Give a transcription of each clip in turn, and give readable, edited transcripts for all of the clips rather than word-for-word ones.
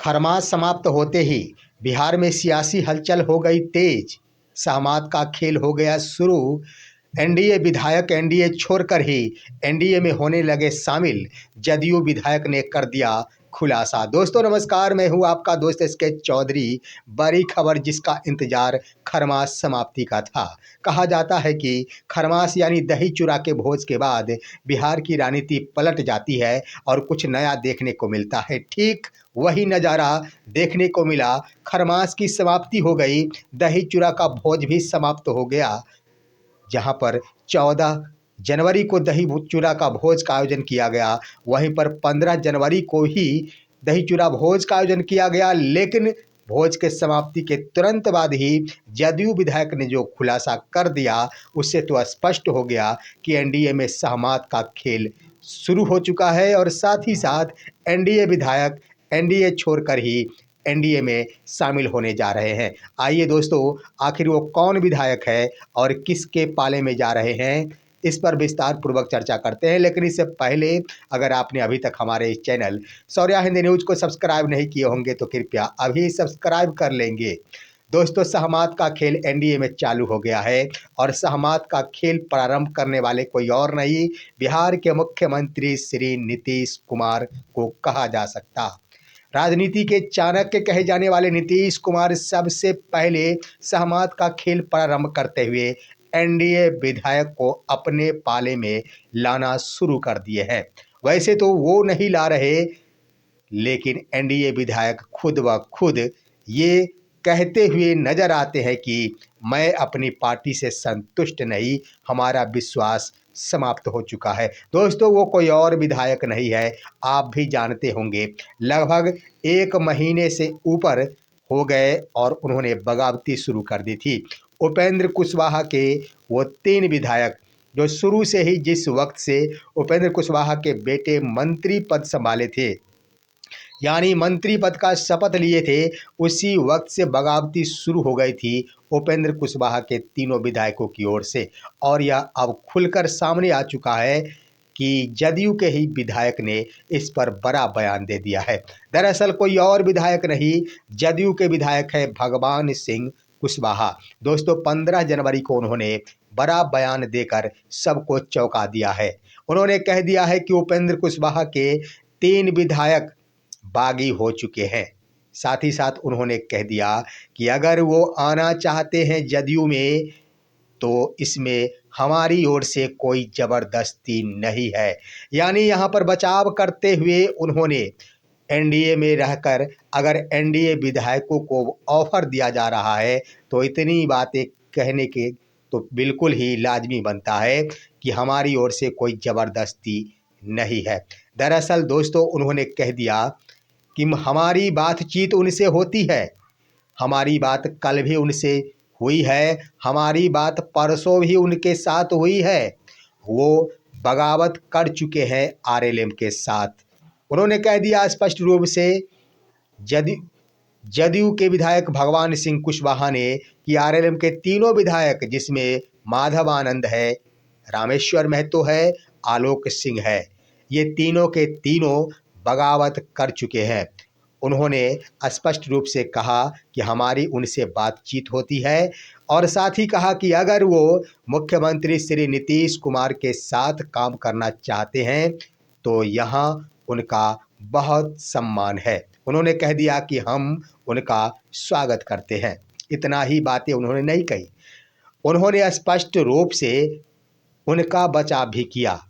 खरमास समाप्त होते ही बिहार में सियासी हलचल हो गई तेज। सहमात का खेल हो गया शुरू। एनडीए विधायक एनडीए छोड़कर ही एनडीए में होने लगे शामिल। जदयू विधायक ने कर दिया खुलासा। दोस्तों नमस्कार, मैं हूं आपका दोस्त एसके चौधरी। बड़ी खबर जिसका इंतजार खरमास समाप्ति का था। कहा जाता है कि खरमास यानी दही चूड़ा के भोज के बाद बिहार की राजनीति पलट जाती है और कुछ नया देखने को मिलता है। ठीक वही नज़ारा देखने को मिला। खरमास की समाप्ति हो गई, दही चूड़ा का भोज भी समाप्त हो गया। जहां पर 14 जनवरी को दही चूड़ा का भोज का आयोजन किया गया, वहीं पर 15 जनवरी को ही दही चूड़ा भोज का आयोजन किया गया। लेकिन भोज के समाप्ति के तुरंत बाद ही जदयू विधायक ने जो खुलासा कर दिया, उससे तो स्पष्ट हो गया कि एनडीए में सहमत का खेल शुरू हो चुका है और साथ ही साथ एनडीए विधायक एनडीए छोड़कर ही एनडीए में शामिल होने जा रहे हैं। आइए दोस्तों, आखिर वो कौन विधायक है और किसके पाले में जा रहे हैं, इस पर विस्तार पूर्वक चर्चा करते हैं। लेकिन इससे पहले अगर आपने अभी तक हमारे इस चैनल शौर्या हिंदी न्यूज़ को सब्सक्राइब नहीं किए होंगे तो कृपया अभी सब्सक्राइब कर लेंगे। दोस्तों, सहमत का खेल एनडीए में चालू हो गया है और सहमत का खेल प्रारंभ करने वाले कोई और नहीं, बिहार के मुख्यमंत्री श्री नीतीश कुमार को कहा जा सकता। राजनीति के चाणक्य कहे जाने वाले नीतीश कुमार सबसे पहले सहमत का खेल प्रारंभ करते हुए एनडीए विधायक को अपने पाले में लाना शुरू कर दिए हैं। वैसे तो वो नहीं ला रहे, लेकिन एनडीए विधायक खुद ब खुद ये कहते हुए नजर आते हैं कि मैं अपनी पार्टी से संतुष्ट नहीं, हमारा विश्वास समाप्त हो चुका है। दोस्तों, वो कोई और विधायक नहीं है, आप भी जानते होंगे। लगभग 1 महीने से ऊपर हो गए और उन्होंने बगावती शुरू कर दी थी। उपेंद्र कुशवाहा के वो 3 विधायक जो शुरू से ही जिस वक्त से उपेंद्र कुशवाहा के बेटे मंत्री पद संभाले थे, यानी मंत्री पद का शपथ लिए थे, उसी वक्त से बगावती शुरू हो गई थी उपेंद्र कुशवाहा के तीनों विधायकों की ओर से। और यह अब खुलकर सामने आ चुका है कि जदयू के ही विधायक ने इस पर बड़ा बयान दे दिया है। दरअसल कोई और विधायक नहीं, जदयू के विधायक है भगवान सिंह कुशवाहा। दोस्तों, 15 जनवरी को उन्होंने बड़ा बयान देकर सबको चौंका दिया है। उन्होंने कह दिया है कि उपेंद्र कुशवाहा के 3 विधायक बागी हो चुके हैं। साथ ही साथ उन्होंने कह दिया कि अगर वो आना चाहते हैं जदयू में तो इसमें हमारी ओर से कोई ज़बरदस्ती नहीं है। यानी यहाँ पर बचाव करते हुए उन्होंने एनडीए में रहकर अगर एनडीए विधायकों को ऑफर दिया जा रहा है तो इतनी बातें कहने के तो बिल्कुल ही लाजमी बनता है कि हमारी ओर से कोई ज़बरदस्ती नहीं है। दरअसल दोस्तों, उन्होंने कह दिया कि हमारी बातचीत उनसे होती है, हमारी बात कल भी उनसे हुई है, हमारी बात परसों भी उनके साथ हुई है। वो बगावत कर चुके हैं आरएलएम के साथ। उन्होंने कह दिया स्पष्ट रूप से जदयू जदयू के विधायक भगवान सिंह कुशवाहा ने कि आरएलएम के तीनों विधायक, जिसमें माधव आनंद है, रामेश्वर महतो है, आलोक सिंह है, ये तीनों के तीनों बगावत कर चुके हैं। उन्होंने स्पष्ट रूप से कहा कि हमारी उनसे बातचीत होती है और साथ ही कहा कि अगर वो मुख्यमंत्री श्री नीतीश कुमार के साथ काम करना चाहते हैं तो यहाँ उनका बहुत सम्मान है। उन्होंने कह दिया कि हम उनका स्वागत करते हैं। इतना ही बातें उन्होंने नहीं कही, उन्होंने स्पष्ट रूप से उनका बचाव भी किया।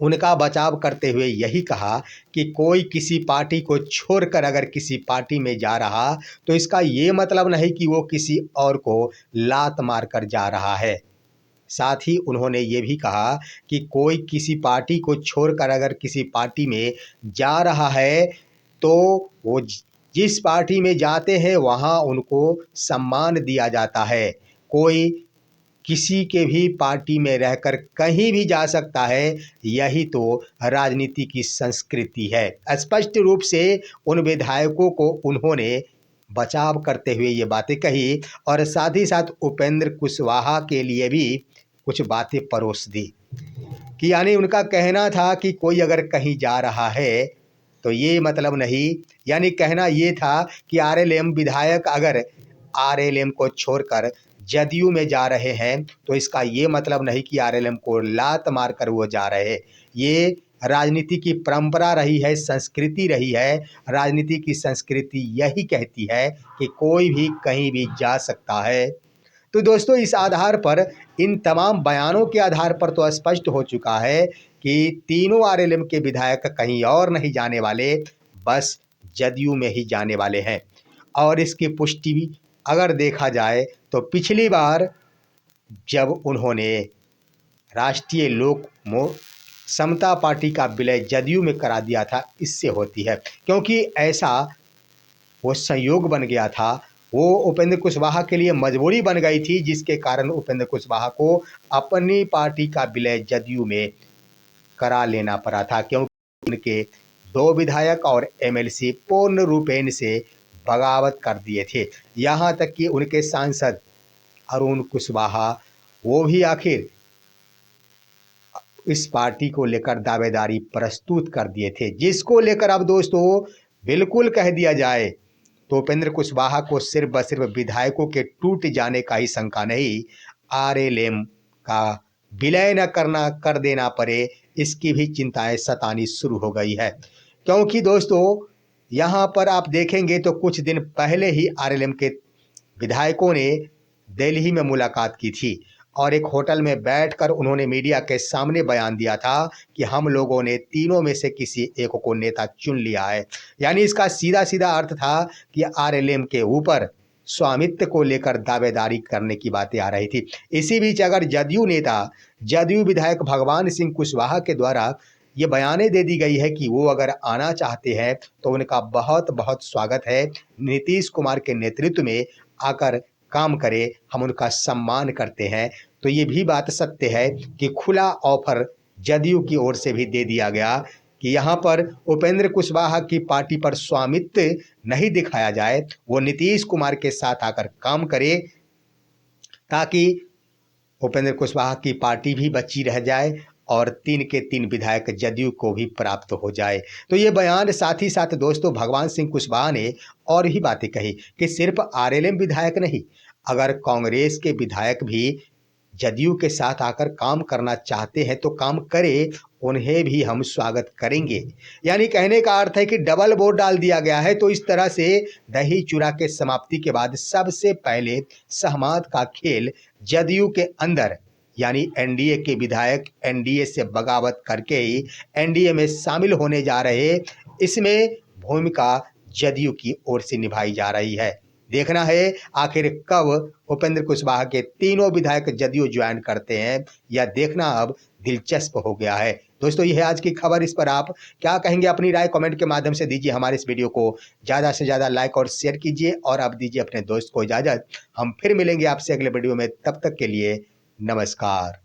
उनका बचाव करते हुए यही कहा कि कोई किसी पार्टी को छोड़कर अगर किसी पार्टी में जा रहा तो इसका ये मतलब नहीं कि वो किसी और को लात मारकर जा रहा है। साथ ही उन्होंने ये भी कहा कि कोई किसी पार्टी को छोड़कर अगर किसी पार्टी में जा रहा है तो वो जिस पार्टी में जाते हैं वहाँ उनको सम्मान दिया जाता है। कोई किसी के भी पार्टी में रहकर कहीं भी जा सकता है, यही तो राजनीति की संस्कृति है। स्पष्ट रूप से उन विधायकों को उन्होंने बचाव करते हुए ये बातें कही और साथ ही साथ उपेंद्र कुशवाहा के लिए भी कुछ बातें परोस दी कि यानी उनका कहना था कि कोई अगर कहीं जा रहा है तो ये मतलब नहीं, यानी कहना ये था कि आरएलएम विधायक अगर आरएलएम को छोड़कर जदयू में जा रहे हैं तो इसका ये मतलब नहीं कि आरएलएम को लात मारकर वो जा रहे हैं। ये राजनीति की परंपरा रही है, संस्कृति रही है। राजनीति की संस्कृति यही कहती है कि कोई भी कहीं भी जा सकता है। तो दोस्तों, इस आधार पर, इन तमाम बयानों के आधार पर तो स्पष्ट हो चुका है कि तीनों आरएलएम के विधायक कहीं और नहीं जाने वाले, बस जदयू में ही जाने वाले हैं। और इसकी पुष्टि भी अगर देखा जाए तो पिछली बार जब उन्होंने राष्ट्रीय लोक समता पार्टी का विलय जदयू में करा दिया था, इससे होती है, क्योंकि ऐसा वो संयोग बन गया था। वो उपेंद्र कुशवाहा के लिए मजबूरी बन गई थी, जिसके कारण उपेंद्र कुशवाहा को अपनी पार्टी का विलय जदयू में करा लेना पड़ा था, क्योंकि उनके 2 विधायक और एमएलसी पूर्ण रूपेण से बगावत कर दिए थे। यहाँ तक कि उनके सांसद अरुण कुशवाहा वो भी आखिर इस पार्टी को लेकर दावेदारी प्रस्तुत कर दिए थे, जिसको लेकर अब दोस्तों बिल्कुल कह दिया जाए तो उपेंद्र कुशवाहा को सिर्फ व सिर्फ विधायकों के टूट जाने का ही शंका नहीं, आरएलएम का विलय न कर देना पड़े, इसकी भी चिंताएं सतानी शुरू हो गई है। क्योंकि दोस्तों यहाँ पर आप देखेंगे तो कुछ दिन पहले ही आरएलएम के विधायकों ने दिल्ली में मुलाकात की थी और एक होटल में बैठकर उन्होंने मीडिया के सामने बयान दिया था कि हम लोगों ने तीनों में से किसी एक को नेता चुन लिया है। यानी इसका सीधा सीधा अर्थ था कि आरएलएम के ऊपर स्वामित्व को लेकर दावेदारी करने की बातें आ रही थी। इसी बीच अगर जदयू विधायक भगवान सिंह कुशवाहा के द्वारा ये बयानें दे दी गई है कि वो अगर आना चाहते हैं तो उनका बहुत बहुत स्वागत है, नीतीश कुमार के नेतृत्व में आकर काम करे, हम उनका सम्मान करते हैं। तो ये भी बात सत्य है कि खुला ऑफर जदयू की ओर से भी दे दिया गया कि यहाँ पर उपेंद्र कुशवाहा की पार्टी पर स्वामित्व नहीं दिखाया जाए, वो नीतीश कुमार के साथ आकर काम करे ताकि उपेंद्र कुशवाहा की पार्टी भी बची रह जाए और 3 के 3 विधायक जदयू को भी प्राप्त हो जाए। तो ये बयान साथ ही साथ दोस्तों भगवान सिंह कुशवाहा ने और भी बातें कही कि सिर्फ आरएलएम विधायक नहीं, अगर कांग्रेस के विधायक भी जदयू के साथ आकर काम करना चाहते हैं तो काम करे, उन्हें भी हम स्वागत करेंगे। यानी कहने का अर्थ है कि डबल वोट डाल दिया गया है। तो इस तरह से दही चूड़ा के समाप्ति के बाद सबसे पहले सहमत का खेल जदयू के अंदर, यानी एनडीए के विधायक एनडीए से बगावत करके ही एनडीए में शामिल होने जा रहे, इसमें भूमिका जदयू की ओर से निभाई जा रही है। देखना है आखिर कब उपेंद्र कुशवाहा के तीनों विधायक जदयू ज्वाइन करते हैं, यह देखना अब दिलचस्प हो गया है। दोस्तों यह है आज की खबर, इस पर आप क्या कहेंगे? अपनी राय कमेंट के माध्यम से दीजिए। हमारे इस वीडियो को ज़्यादा से ज़्यादा लाइक और शेयर कीजिए और अब दीजिए अपने दोस्त को इजाज़त। हम फिर मिलेंगे आपसे अगले वीडियो में, तब तक के लिए नमस्कार।